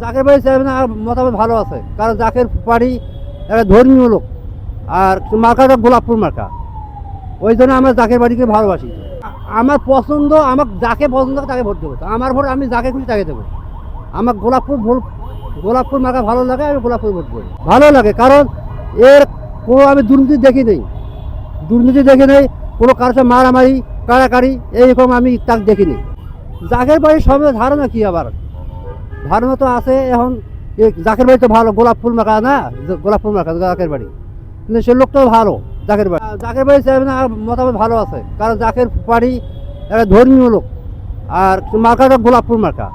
জাকের বাড়ি চেয়ারম্যান আর মতামত ভালো আছে, কারণ জাকের বাড়ি একটা ধর্মীয় লোক, আর মার্কাটা গোলাপপুর মার্কা, ওই জন্য আমরা জাকের বাড়িকে ভালোবাসি। আমার পছন্দ, আমার যাকে পছন্দ তাকে ভোট দেবো, আমার ভোট আমি যাকে খুশি তাকে দেবো। আমার গোলাপপুর মার্কা ভালো লাগে, আমি গোলাপপুর ভোট দেবো। ভালো লাগে কারণ এর কোনো আমি দুর্নীতি দেখি নেই, কোনো কারোর সাথে মারামারি কাড়াকাড়ি এইরকম আমি তাকে দেখিনি। জাকের বাড়ির সব ধারণা কি, আবার ধারণা তো আছে এখন, জাকের বাড়ি তো ভালো, গোলাপপুর মার্কা না, গোলাপপুর মার্কা জাকের বাড়ি, কিন্তু সে লোকটাও ভালো। জাকের বাড়ি চেয়ারম্যান আর মতামত ভালো আছে, কারণ জাকের বাড়ি একটা ধর্মীয় লোক, আর মার্কাটা গোলাপপুর মার্কা,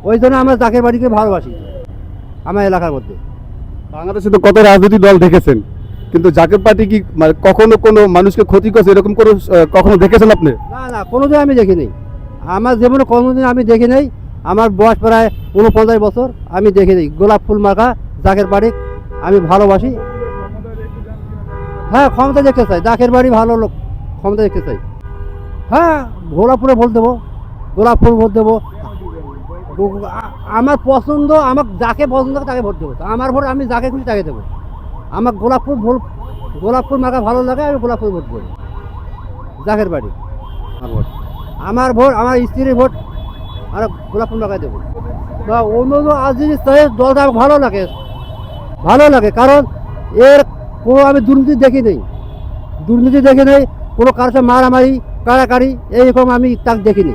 ওই জন্য আমরা জাকের বাড়িকে ভালোবাসি আমার এলাকার মধ্যে। বাংলাদেশে তো কত রাজনৈতিক দল দেখেছেন, কিন্তু জাকের পার্টি কি মানে কখনো কোনো মানুষকে ক্ষতি করছে এরকম কোনো কখনো দেখেছেন আপনি? না কোনোদিন আমি দেখিনি, আমার জীবনে কোনোদিন আমি দেখি নাই। আমার বয়স প্রায় 49 বছর, আমি দেখি নাই। গোলাপ ফুল মার্কা জাকের বাড়ি আমি ভালোবাসি। হ্যাঁ, ক্ষমতা দেখতে চাই, জাকের বাড়ি ভালো লোক, ক্ষমতা দেখতে চাই। হ্যাঁ, গোলাপুরে ভোট দেবো, গোলাপপুর ভোট দেবো। আমার পছন্দ, আমার যাকে পছন্দ তাকে ভোট দেবো, আমার ভোট আমি যাকে খুশি তাকে দেবো। আমার গোলাপপুর মার্কা ভালো লাগে, আমি গোলাপপুর ভোট দেবো। জাকের বাড়ি আমার ভোট, আমার স্ত্রীর ভোট আর গোলাপপুর মার্কায় দেবো। বা অন্য দলটা ভালো লাগে কারণ এর কোনো আমি দুর্নীতি দেখি নেই, কোনো কারোর সাথে মারামারি কাড়াকাড়ি এইরকম আমি তাকে দেখিনি।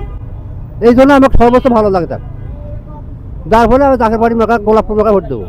এই জন্য আমাকে সর্বোচ্চ ভালো লাগে তার, যার ফলে আমি জাকের বাড়ি মার্কা গোলাপপুর মার্কায় ভোট দেবো।